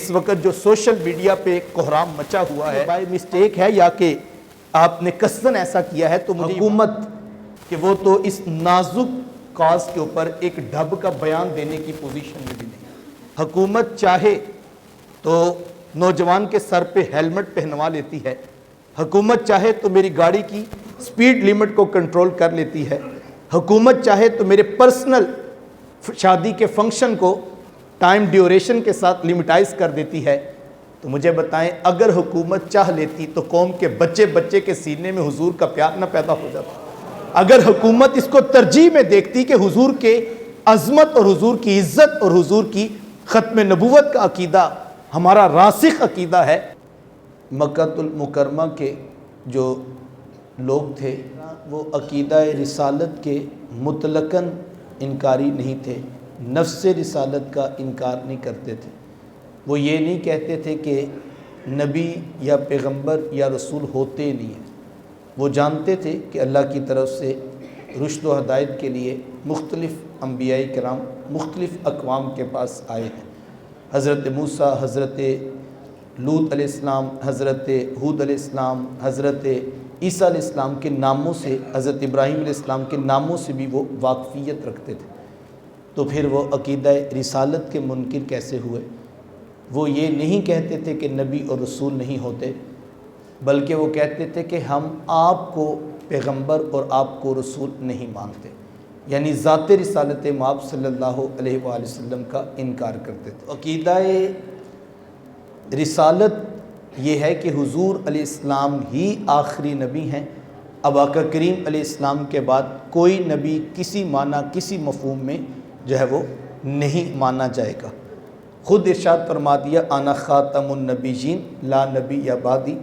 اس وقت جو social media پہ کوہرام مچا ہوا ہے بائی مسٹیک ہے یا کہ آپ نے قصداً ایسا کیا ہے، تو مجھے حکومت کہ وہ تو اس نازک کاز کے اوپر ایک ڈھب کا بیان دینے کی پوزیشن میں بھی نہیں۔ حکومت چاہے تو نوجوان کے سر پہ ہیلمٹ پہنوا لیتی ہے، حکومت چاہے تو میری گاڑی کی سپیڈ لیمٹ کو کنٹرول کر لیتی ہے، حکومت چاہے تو میرے پرسنل شادی کے فنکشن کو ٹائم ڈیوریشن کے ساتھ لیمیٹائز کر دیتی ہے۔ تو مجھے بتائیں اگر حکومت چاہ لیتی تو قوم کے بچے کے سینے میں حضور کا پیار نہ پیدا ہو جاتا؟ اگر حکومت اس کو ترجیح میں دیکھتی کہ حضور کے عظمت اور حضور کی عزت اور حضور کی ختم نبوت کا عقیدہ ہمارا راسخ عقیدہ ہے۔ مکہ المکرمہ کے جو لوگ تھے وہ عقیدہ رسالت کے مطلقاً انکاری نہیں تھے، نفس رسالت کا انکار نہیں کرتے تھے۔ وہ یہ نہیں کہتے تھے کہ نبی یا پیغمبر یا رسول ہوتے نہیں ہیں، وہ جانتے تھے کہ اللہ کی طرف سے رشد و ہدایت کے لیے مختلف انبیاء کرام مختلف اقوام کے پاس آئے ہیں۔ حضرت موسیٰ، حضرت لوط علیہ السلام، حضرت ہود علیہ السلام، حضرت عیسیٰ علیہ السلام کے ناموں سے، حضرت ابراہیم علیہ السلام کے ناموں سے بھی وہ واقفیت رکھتے تھے۔ تو پھر وہ عقیدہ رسالت کے منکر کیسے ہوئے؟ وہ یہ نہیں کہتے تھے کہ نبی اور رسول نہیں ہوتے، بلکہ وہ کہتے تھے کہ ہم آپ کو پیغمبر اور آپ کو رسول نہیں مانتے، یعنی ذات رسالت مآب صلی اللہ علیہ وآلہ وسلم کا انکار کرتے تھے۔ عقیدہ رسالت یہ ہے کہ حضور علیہ السلام ہی آخری نبی ہیں، اب آقا کریم علیہ السلام کے بعد کوئی نبی کسی معنی کسی مفہوم میں جو ہے وہ نہیں مانا جائے گا۔ خود ارشاد فرما دیا انا خاتم النبیین لا نبی بعدی،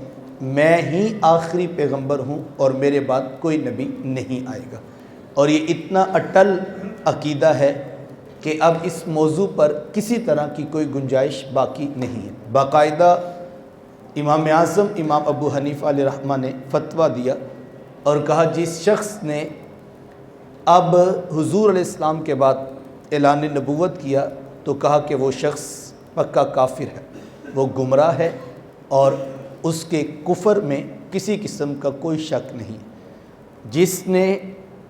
میں ہی آخری پیغمبر ہوں اور میرے بعد کوئی نبی نہیں آئے گا۔ اور یہ اتنا اٹل عقیدہ ہے کہ اب اس موضوع پر کسی طرح کی کوئی گنجائش باقی نہیں ہے۔ باقاعدہ امام اعظم امام ابو حنیفہ علیہ رحمہ نے فتویٰ دیا اور کہا جس شخص نے اب حضور علیہ السلام کے بعد اعلان نبوت کیا تو کہا کہ وہ شخص پکا کافر ہے، وہ گمراہ ہے اور اس کے کفر میں کسی قسم کا کوئی شک نہیں۔ جس نے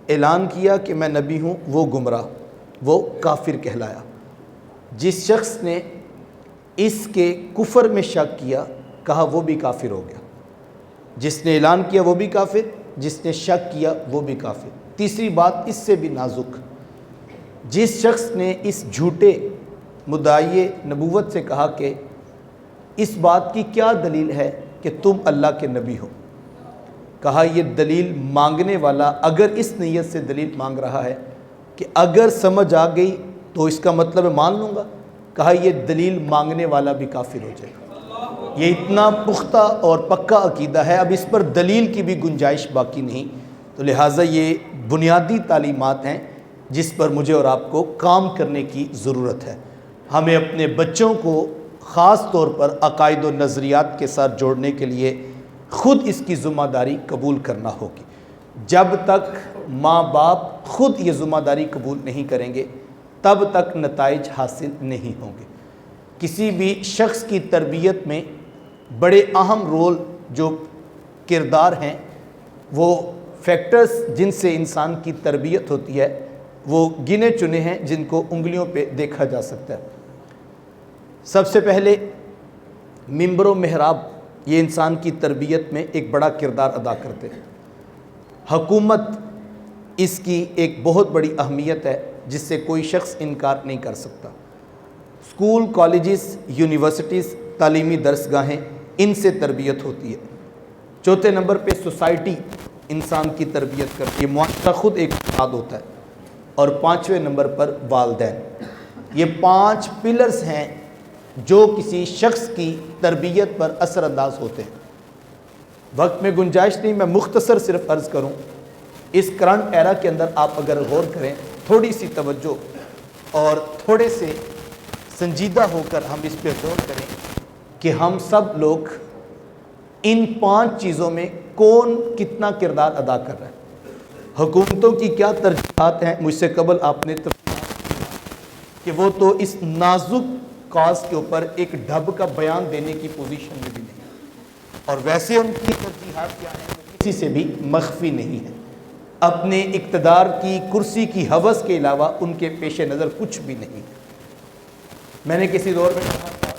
اعلان کیا کہ میں نبی ہوں وہ گمراہ، وہ کافر کہلایا۔ جس شخص نے اس کے کفر میں شک کیا کہا وہ بھی کافر ہو گیا۔ جس نے اعلان کیا وہ بھی کافر، جس نے شک کیا وہ بھی کافر۔ تیسری بات اس سے بھی نازک، جس شخص نے اس جھوٹے مدعی نبوت سے کہا کہ اس بات کی کیا دلیل ہے کہ تم اللہ کے نبی ہو، کہا یہ دلیل مانگنے والا اگر اس نیت سے دلیل مانگ رہا ہے کہ اگر سمجھ آ گئی تو اس کا مطلب مان لوں گا، کہا یہ دلیل مانگنے والا بھی کافر ہو جائے گا۔ یہ اتنا پختہ اور پکا عقیدہ ہے، اب اس پر دلیل کی بھی گنجائش باقی نہیں۔ تو لہٰذا یہ بنیادی تعلیمات ہیں جس پر مجھے اور آپ کو کام کرنے کی ضرورت ہے۔ ہمیں اپنے بچوں کو خاص طور پر عقائد و نظریات کے ساتھ جوڑنے کے لیے خود اس کی ذمہ داری قبول کرنا ہوگی۔ جب تک ماں باپ خود یہ ذمہ داری قبول نہیں کریں گے تب تک نتائج حاصل نہیں ہوں گے۔ کسی بھی شخص کی تربیت میں بڑے اہم رول جو کردار ہیں، وہ فیکٹرز جن سے انسان کی تربیت ہوتی ہے وہ گنے چنے ہیں جن کو انگلیوں پہ دیکھا جا سکتا ہے۔ سب سے پہلے منبر و محراب یہ انسان کی تربیت میں ایک بڑا کردار ادا کرتے ہیں۔ حکومت اس کی ایک بہت بڑی اہمیت ہے جس سے کوئی شخص انکار نہیں کر سکتا۔ اسکول، کالجز، یونیورسٹیز، تعلیمی درسگاہیں، ان سے تربیت ہوتی ہے۔ چوتھے نمبر پہ سوسائٹی انسان کی تربیت کرتی ہے، معاشرہ خود ایک افراد ہوتا ہے۔ اور پانچویں نمبر پر والدین۔ یہ 5 پلرز ہیں جو کسی شخص کی تربیت پر اثر انداز ہوتے ہیں۔ وقت میں گنجائش نہیں، میں مختصر صرف عرض کروں، اس کرنٹ ایرا کے اندر آپ اگر غور کریں، تھوڑی سی توجہ اور تھوڑے سے سنجیدہ ہو کر ہم اس پہ غور کریں کہ ہم سب لوگ ان 5 چیزوں میں کون کتنا کردار ادا کر رہا ہے۔ حکومتوں کی کیا ترجیحات ہیں، مجھ سے قبل آپ نے کہ وہ تو اس نازک کاز کے اوپر ایک ڈھب کا بیان دینے کی پوزیشن میں بھی نہیں، اور ویسے ان کی ترجیحات کیا ہیں وہ کسی سے بھی مخفی نہیں ہے۔ اپنے اقتدار کی کرسی کی ہوس کے علاوہ ان کے پیش نظر کچھ بھی نہیں ہے۔ میں نے کسی دور میں کہا تھا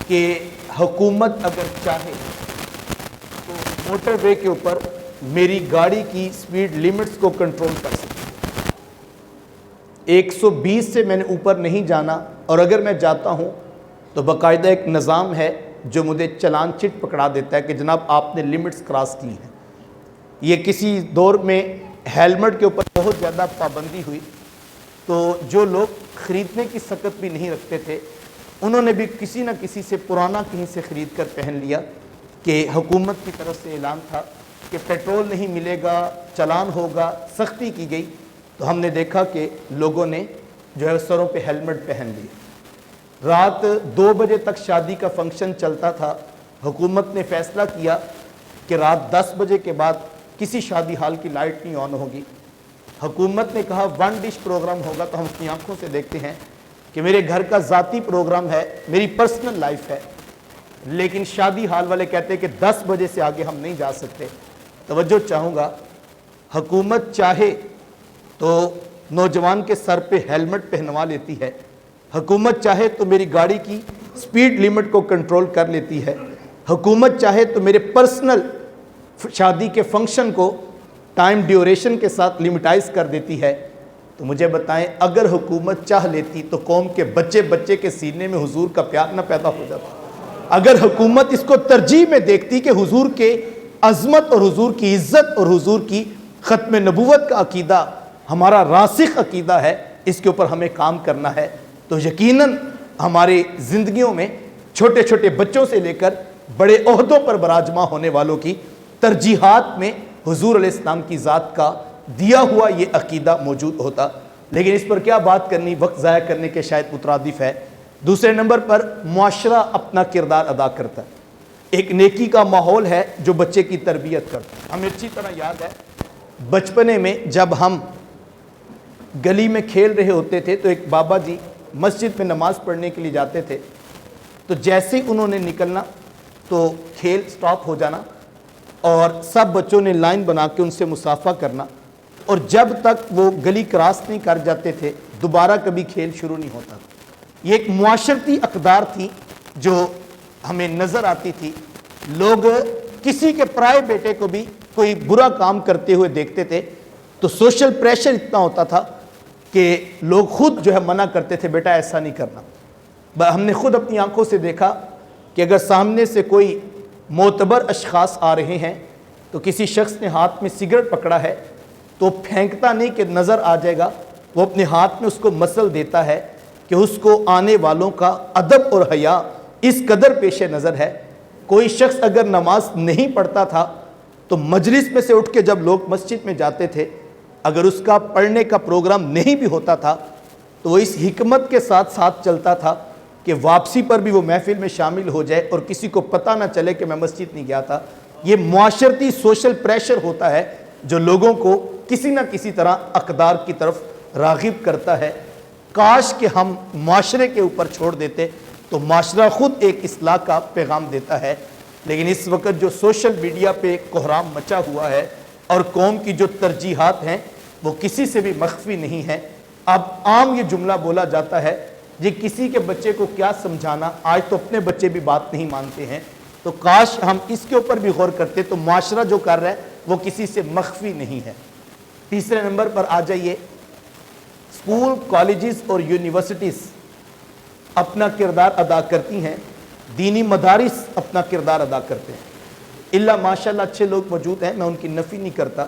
کہ حکومت اگر چاہے تو موٹر وے کے اوپر میری گاڑی کی سپیڈ لیمٹس کو کنٹرول کر سکتی ہے۔ 120 سے میں نے اوپر نہیں جانا، اور اگر میں جاتا ہوں تو باقاعدہ ایک نظام ہے جو مجھے چلان چٹ پکڑا دیتا ہے کہ جناب آپ نے لیمٹس کراس کی ہیں۔ یہ کسی دور میں ہیلمٹ کے اوپر بہت زیادہ پابندی ہوئی، تو جو لوگ خریدنے کی سکت بھی نہیں رکھتے تھے انہوں نے بھی کسی نہ کسی سے پرانا کہیں سے خرید کر پہن لیا کہ حکومت کی طرف سے اعلان تھا کہ پیٹرول نہیں ملے گا، چلان ہوگا، سختی کی گئی، تو ہم نے دیکھا کہ لوگوں نے جو ہے سروں پہ ہیلمٹ پہن لیے۔ رات 2 بجے تک شادی کا فنکشن چلتا تھا، حکومت نے فیصلہ کیا کہ رات 10 بجے کے بعد کسی شادی ہال کی لائٹ نہیں آن ہوگی۔ حکومت نے کہا 1 ڈش پروگرام ہوگا، تو ہم اپنی آنکھوں سے دیکھتے ہیں کہ میرے گھر کا ذاتی پروگرام ہے، میری پرسنل لائف ہے، لیکن شادی ہال والے کہتے ہیں کہ 10 بجے سے آگے ہم نہیں جا سکتے۔ توجہ چاہوں گا، حکومت چاہے تو نوجوان کے سر پہ ہیلمٹ پہنوا لیتی ہے، حکومت چاہے تو میری گاڑی کی سپیڈ لیمٹ کو کنٹرول کر لیتی ہے، حکومت چاہے تو میرے پرسنل شادی کے فنکشن کو ٹائم ڈیوریشن کے ساتھ لیمٹائز کر دیتی ہے۔ تو مجھے بتائیں اگر حکومت چاہ لیتی تو قوم کے بچے بچے کے سینے میں حضور کا پیار نہ پیدا ہو جاتا؟ اگر حکومت اس کو ترجیح میں دیکھتی کہ حضور کے عظمت اور حضور کی عزت اور حضور کی ختم نبوت کا عقیدہ ہمارا راسخ عقیدہ ہے، اس کے اوپر ہمیں کام کرنا ہے، تو یقیناً ہمارے زندگیوں میں چھوٹے چھوٹے بچوں سے لے کر بڑے عہدوں پر براجماں ہونے والوں کی ترجیحات میں حضور علیہ السلام کی ذات کا دیا ہوا یہ عقیدہ موجود ہوتا۔ لیکن اس پر کیا بات کرنی، وقت ضائع کرنے کے شاید مترادف ہے۔ دوسرے نمبر پر معاشرہ اپنا کردار ادا کرتا ہے، ایک نیکی کا ماحول ہے جو بچے کی تربیت کرتا ہے۔ ہمیں اچھی طرح یاد ہے بچپنے میں جب ہم گلی میں کھیل رہے ہوتے تھے تو ایک بابا جی مسجد میں نماز پڑھنے کے لیے جاتے تھے، تو جیسے انہوں نے نکلنا تو کھیل سٹاپ ہو جانا اور سب بچوں نے لائن بنا کے ان سے مصافحہ کرنا، اور جب تک وہ گلی کراس نہیں کر جاتے تھے دوبارہ کبھی کھیل شروع نہیں ہوتا تھا۔ یہ ایک معاشرتی اقدار تھی جو ہمیں نظر آتی تھی۔ لوگ کسی کے پرائے بیٹے کو بھی کوئی برا کام کرتے ہوئے دیکھتے تھے تو سوشل پریشر اتنا ہوتا تھا کہ لوگ خود جو ہے منع کرتے تھے، بیٹا ایسا نہیں کرنا۔ ہم نے خود اپنی آنکھوں سے دیکھا کہ اگر سامنے سے کوئی معتبر اشخاص آ رہے ہیں تو کسی شخص نے ہاتھ میں سگریٹ پکڑا ہے تو پھینکتا نہیں کہ نظر آ جائے گا، وہ اپنے ہاتھ میں اس کو مسل دیتا ہے کہ اس کو آنے والوں کا ادب اور حیا اس قدر پیش نظر ہے۔ کوئی شخص اگر نماز نہیں پڑھتا تھا تو مجلس میں سے اٹھ کے جب لوگ مسجد میں جاتے تھے، اگر اس کا پڑھنے کا پروگرام نہیں بھی ہوتا تھا تو وہ اس حکمت کے ساتھ ساتھ چلتا تھا کہ واپسی پر بھی وہ محفل میں شامل ہو جائے اور کسی کو پتہ نہ چلے کہ میں مسجد نہیں گیا تھا۔ یہ معاشرتی سوشل پریشر ہوتا ہے جو لوگوں کو کسی نہ کسی طرح اقدار کی طرف راغب کرتا ہے۔ کاش کہ ہم معاشرے کے اوپر چھوڑ دیتے تو معاشرہ خود ایک اصلاح کا پیغام دیتا ہے، لیکن اس وقت جو سوشل میڈیا پہ کوہرام مچا ہوا ہے اور قوم کی جو ترجیحات ہیں وہ کسی سے بھی مخفی نہیں ہیں۔ اب عام یہ جملہ بولا جاتا ہے جی کسی کے بچے کو کیا سمجھانا، آج تو اپنے بچے بھی بات نہیں مانتے ہیں، تو کاش ہم اس کے اوپر بھی غور کرتے تو معاشرہ جو کر رہا ہے وہ کسی سے مخفی نہیں ہے۔ تیسرے نمبر پر آ جائیے، اسکول، کالجز اور یونیورسٹیز اپنا کردار ادا کرتی ہیں، دینی مدارس اپنا کردار ادا کرتے ہیں، اللہ ماشاءاللہ اچھے لوگ موجود ہیں، میں ان کی نفی نہیں کرتا،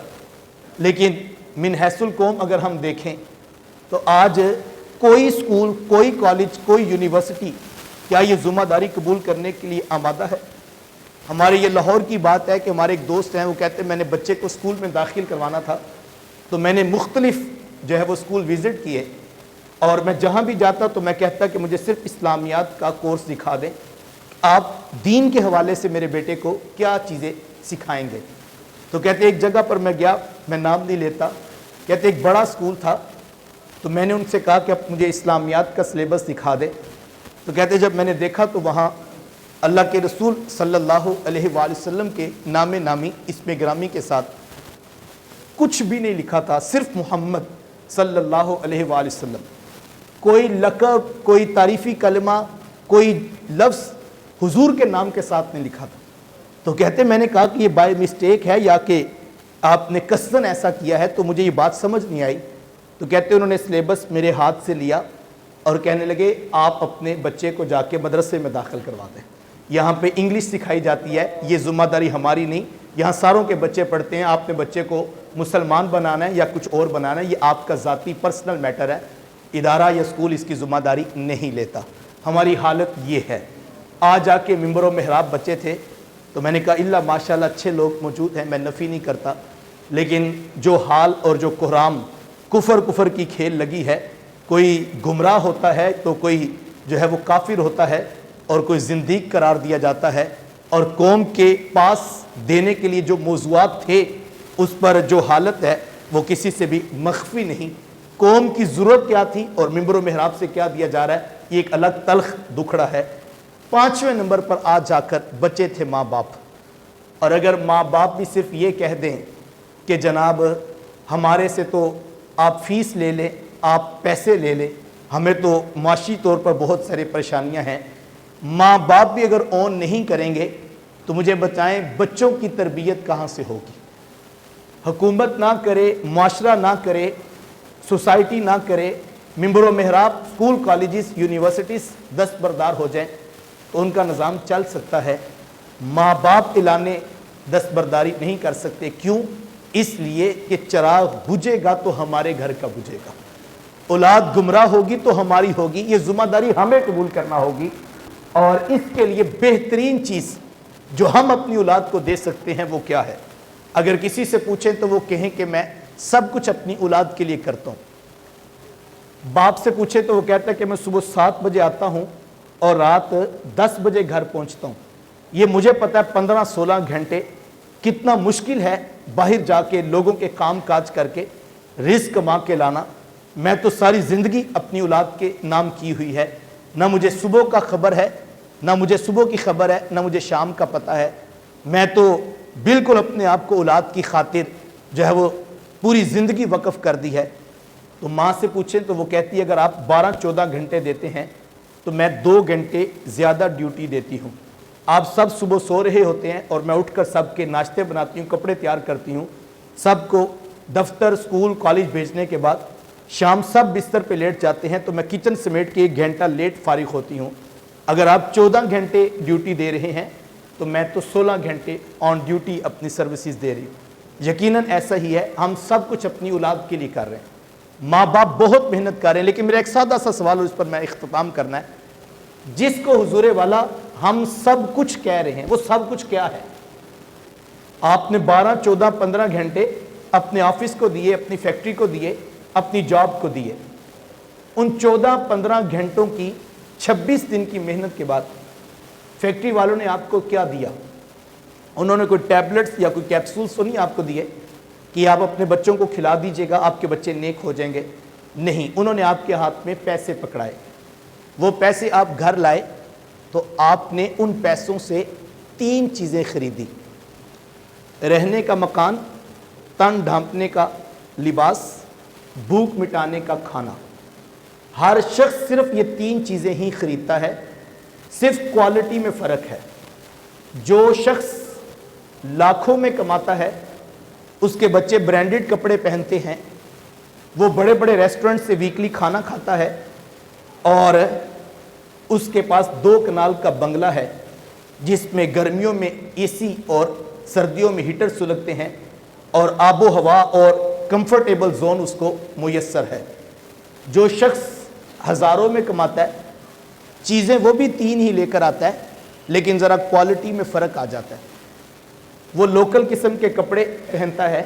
لیکن من حیث القوم اگر ہم دیکھیں تو آج کوئی اسکول، کوئی کالج، کوئی یونیورسٹی کیا یہ ذمہ داری قبول کرنے کے لیے آمادہ ہے؟ ہمارے یہ لاہور کی بات ہے کہ ہمارے ایک دوست ہیں، وہ کہتے ہیں میں نے بچے کو اسکول میں داخل کروانا تھا تو میں نے مختلف جو ہے وہ اسکول وزٹ کیے، اور میں جہاں بھی جاتا تو میں کہتا کہ مجھے صرف اسلامیات کا کورس دکھا دیں، آپ دین کے حوالے سے میرے بیٹے کو کیا چیزیں سکھائیں گے؟ تو کہتے ایک جگہ پر میں گیا، میں نام نہیں لیتا، کہتے ایک بڑا اسکول تھا، تو میں نے ان سے کہا کہ اب مجھے اسلامیات کا سلیبس دکھا دے، تو کہتے جب میں نے دیکھا تو وہاں اللہ کے رسول صلی اللہ علیہ وآلہ وسلم کے نام نامی اسم گرامی کے ساتھ کچھ بھی نہیں لکھا تھا، صرف محمد صلی اللہ علیہ وآلہ وسلم، کوئی لقب، کوئی تعریفی کلمہ، کوئی لفظ حضور کے نام کے ساتھ نہیں لکھا تھا۔ تو کہتے میں نے کہا کہ یہ بائی مسٹیک ہے یا کہ آپ نے قصداً ایسا کیا ہے، تو مجھے یہ بات سمجھ نہیں آئی۔ تو کہتے انہوں نے سلیبس میرے ہاتھ سے لیا اور کہنے لگے آپ اپنے بچے کو جا کے مدرسے میں داخل کروا دیں، یہاں پہ انگلش سکھائی جاتی ہے، یہ ذمہ داری ہماری نہیں، یہاں ساروں کے بچے پڑھتے ہیں، آپ نے بچے کو مسلمان بنانا ہے یا کچھ اور بنانا ہے، یہ آپ کا ذاتی پرسنل میٹر ہے، ادارہ یا اسکول اس کی ذمہ داری نہیں لیتا۔ ہماری حالت یہ ہے۔ آ کے ممبر و محراب بچے تھے، تو میں نے کہا اللہ ماشاءاللہ اچھے لوگ موجود ہیں، میں نفی نہیں کرتا، لیکن جو حال اور جو قرآن کفر کی کھیل لگی ہے، کوئی گمراہ ہوتا ہے تو کوئی جو ہے وہ کافر ہوتا ہے اور کوئی زندیق قرار دیا جاتا ہے، اور قوم کے پاس دینے کے لیے جو موضوعات تھے اس پر جو حالت ہے وہ کسی سے بھی مخفی نہیں۔ قوم کی ضرورت کیا تھی اور ممبر و محراب سے کیا دیا جا رہا ہے، یہ ایک الگ تلخ دکھڑا ہے۔ 5ویں نمبر پر آ جا کر بچے تھے ماں باپ، اور اگر ماں باپ بھی صرف یہ کہہ دیں کہ جناب ہمارے سے تو آپ فیس لے لیں، آپ پیسے لے لیں، ہمیں تو معاشی طور پر بہت سارے پریشانیاں ہیں، ماں باپ بھی اگر اون نہیں کریں گے تو مجھے بتائیں بچوں کی تربیت کہاں سے ہوگی؟ حکومت نہ کرے، معاشرہ نہ کرے، سوسائٹی نہ کرے، ممبر و محراب اسکول کالجز یونیورسٹیز دستبردار ہو جائیں تو ان کا نظام چل سکتا ہے۔ ماں باپ اعلانے دستبرداری نہیں کر سکتے، کیوں؟ اس لیے کہ چراغ بجھے گا تو ہمارے گھر کا بجھے گا، اولاد گمراہ ہوگی تو ہماری ہوگی، یہ ذمہ داری ہمیں قبول کرنا ہوگی۔ اور اس کے لیے بہترین چیز جو ہم اپنی اولاد کو دے سکتے ہیں وہ کیا ہے؟ اگر کسی سے پوچھیں تو وہ کہیں کہ میں سب کچھ اپنی اولاد کے لیے کرتا ہوں۔ باپ سے پوچھیں تو وہ کہتا ہے کہ میں صبح 7 بجے آتا ہوں اور رات 10 بجے گھر پہنچتا ہوں۔ یہ مجھے پتہ ہے 15-16 گھنٹے کتنا مشکل ہے باہر جا کے لوگوں کے کام کاج کر کے رزق کما کے لانا۔ میں تو ساری زندگی اپنی اولاد کے نام کی ہوئی ہے، نہ مجھے صبح کا خبر ہے، نہ مجھے صبح کی خبر ہے، نہ مجھے شام کا پتہ ہے۔ میں تو بالکل اپنے آپ کو اولاد کی خاطر جو ہے وہ پوری زندگی وقف کر دی ہے۔ تو ماں سے پوچھیں تو وہ کہتی ہے اگر آپ 12-14 گھنٹے دیتے ہیں تو میں 2 گھنٹے زیادہ ڈیوٹی دیتی ہوں۔ آپ سب صبح سو رہے ہوتے ہیں اور میں اٹھ کر سب کے ناشتے بناتی ہوں، کپڑے تیار کرتی ہوں، سب کو دفتر، اسکول، کالج بھیجنے کے بعد شام سب بستر پہ لیٹ جاتے ہیں تو میں کچن سمیٹ کے 1 گھنٹہ لیٹ فارغ ہوتی ہوں۔ اگر آپ 14 گھنٹے ڈیوٹی دے رہے ہیں تو میں تو 16 گھنٹے آن ڈیوٹی اپنی سروسز دے رہی ہوں۔ یقیناً ایسا ہی ہے، ہم سب کچھ اپنی اولاد کے لیے کر رہے ہیں، ماں باپ بہت محنت کر رہے ہیں۔ لیکن میرا ایک سادہ سا سوال اور اس پر میں اختتام کرنا ہے، جس کو حضور والا ہم سب کچھ کہہ رہے ہیں وہ سب کچھ کیا ہے؟ آپ نے 12, 14, 15 گھنٹے اپنے آفس کو دیے، اپنی فیکٹری کو دیے، اپنی جاب کو دیے۔ ان 14-15 گھنٹوں کی 26 دن کی محنت کے بعد فیکٹری والوں نے آپ کو کیا دیا؟ انہوں نے کوئی ٹیبلٹس یا کوئی کیپسولز تو نہیں آپ کو دیے کہ آپ اپنے بچوں کو کھلا دیجئے گا آپ کے بچے نیک ہو جائیں گے؟ نہیں، انہوں نے آپ کے ہاتھ میں پیسے پکڑائے، وہ پیسے آپ گھر لائے تو آپ نے ان پیسوں سے 3 چیزیں خریدی: رہنے کا مکان، تن ڈھانپنے کا لباس، بھوک مٹانے کا کھانا۔ ہر شخص صرف یہ 3 چیزیں ہی خریدتا ہے، صرف کوالٹی میں فرق ہے۔ جو شخص لاکھوں میں کماتا ہے، اس کے بچے برانڈڈ کپڑے پہنتے ہیں، وہ بڑے بڑے ریسٹورنٹ سے ویکلی کھانا کھاتا ہے، اور اس کے پاس 2 کنال کا بنگلہ ہے جس میں گرمیوں میں اے سی اور سردیوں میں ہیٹر سلگتے ہیں، اور آب و ہوا اور کمفرٹیبل زون اس کو میسر ہے۔ جو شخص ہزاروں میں کماتا ہے، چیزیں وہ بھی 3 ہی لے کر آتا ہے، لیکن ذرا کوالٹی میں فرق آ جاتا ہے۔ وہ لوکل قسم کے کپڑے پہنتا ہے،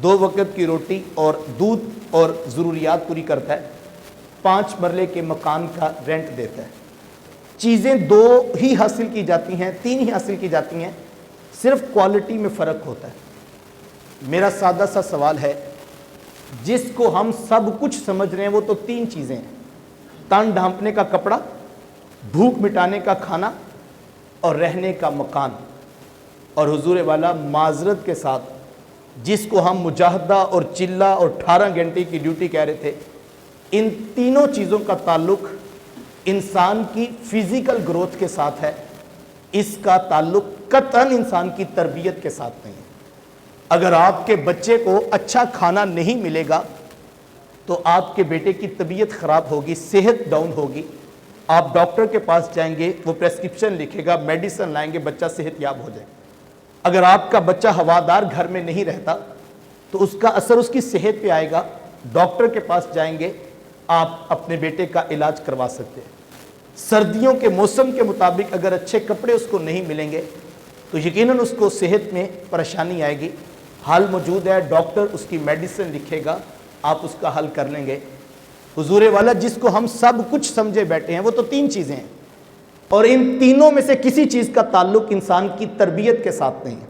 2 وقت کی روٹی اور دودھ اور ضروریات پوری کرتا ہے، 5 مرلے کے مکان کا رینٹ دیتا ہے۔ چیزیں 2 ہی حاصل کی جاتی ہیں، 3 ہی حاصل کی جاتی ہیں، صرف کوالٹی میں فرق ہوتا ہے۔ میرا سادہ سا سوال ہے، جس کو ہم سب کچھ سمجھ رہے ہیں وہ تو 3 چیزیں ہیں: تن ڈھانپنے کا کپڑا، بھوک مٹانے کا کھانا اور رہنے کا مکان۔ اور حضور والا معذرت کے ساتھ جس کو ہم مجاہدہ اور چلہ اور 18 گھنٹے کی ڈیوٹی کہہ رہے تھے، ان تینوں چیزوں کا تعلق انسان کی فزیکل گروتھ کے ساتھ ہے، اس کا تعلق قطعاً انسان کی تربیت کے ساتھ نہیں ہے۔ اگر آپ کے بچے کو اچھا کھانا نہیں ملے گا تو آپ کے بیٹے کی طبیعت خراب ہوگی، صحت ڈاؤن ہوگی، آپ ڈاکٹر کے پاس جائیں گے، وہ پریسکرپشن لکھے گا، میڈیسن لائیں گے، بچہ صحت یاب ہو جائے۔ اگر آپ کا بچہ ہوادار گھر میں نہیں رہتا تو اس کا اثر اس کی صحت پہ آئے گا، ڈاکٹر کے پاس جائیں گے، آپ اپنے بیٹے کا علاج کروا سکتے ہیں۔ سردیوں کے موسم کے مطابق اگر اچھے کپڑے اس کو نہیں ملیں گے تو یقیناً اس کو صحت میں پریشانی آئے گی۔ حل موجود ہے، ڈاکٹر اس کی میڈیسن لکھے گا، آپ اس کا حل کر لیں گے۔ حضور والا جس کو ہم سب کچھ سمجھے بیٹھے ہیں وہ تو تین چیزیں ہیں، اور ان تینوں میں سے کسی چیز کا تعلق انسان کی تربیت کے ساتھ نہیں ہے۔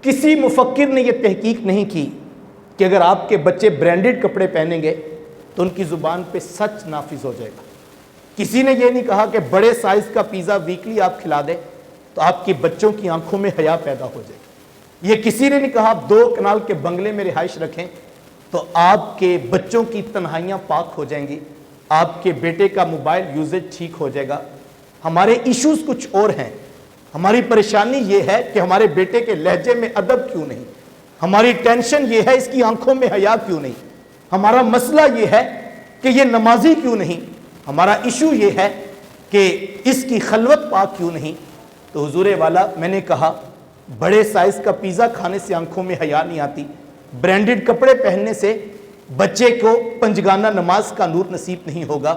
کسی مفکر نے یہ تحقیق نہیں کی کہ اگر آپ کے بچے برانڈڈ کپڑے پہنیں گے تو ان کی زبان پہ سچ نافذ ہو جائے گا۔ کسی نے یہ نہیں کہا کہ بڑے سائز کا پیزا ویکلی آپ کھلا دیں تو آپ کے بچوں کی آنکھوں میں حیا پیدا ہو جائے گی۔ یہ کسی نے نہیں کہا آپ 2 کنال کے بنگلے میں رہائش رکھیں تو آپ کے بچوں کی تنہائیاں پاک ہو جائیں گی، آپ کے بیٹے کا موبائل یوزیج ٹھیک ہو جائے گا۔ ہمارے ایشوز کچھ اور ہیں۔ ہماری پریشانی یہ ہے کہ ہمارے بیٹے کے لہجے میں ادب کیوں نہیں، ہماری ٹینشن یہ ہے اس کی آنکھوں میں حیا کیوں نہیں، ہمارا مسئلہ یہ ہے کہ یہ نمازی کیوں نہیں، ہمارا ایشو یہ ہے کہ اس کی خلوت پاک کیوں نہیں۔ تو حضور والا میں نے کہا بڑے سائز کا پیزا کھانے سے آنکھوں میں حیا نہیں آتی، برانڈڈ کپڑے پہننے سے بچے کو پنجگانہ نماز کا نور نصیب نہیں ہوگا۔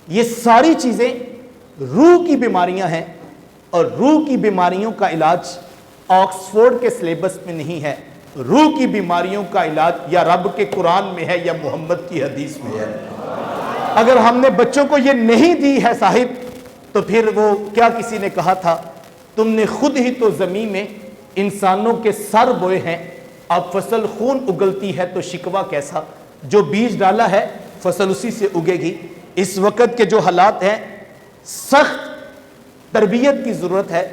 یہ ساری چیزیں روح کی بیماریاں ہیں، اور روح کی بیماریوں کا علاج آکسفورڈ کے سلیبس میں نہیں ہے۔ روح کی بیماریوں کا علاج یا رب کے قرآن میں ہے یا محمد کی حدیث میں ہے۔ اگر ہم نے بچوں کو یہ نہیں دی ہے صاحب تو پھر وہ کیا کسی نے کہا تھا، تم نے خود ہی تو زمین میں انسانوں کے سر بوئے ہیں، اب فصل خون اگلتی ہے تو شکوہ کیسا، جو بیج ڈالا ہے فصل اسی سے اگے گی۔ اس وقت کے جو حالات ہیں، سخت تربیت کی ضرورت ہے۔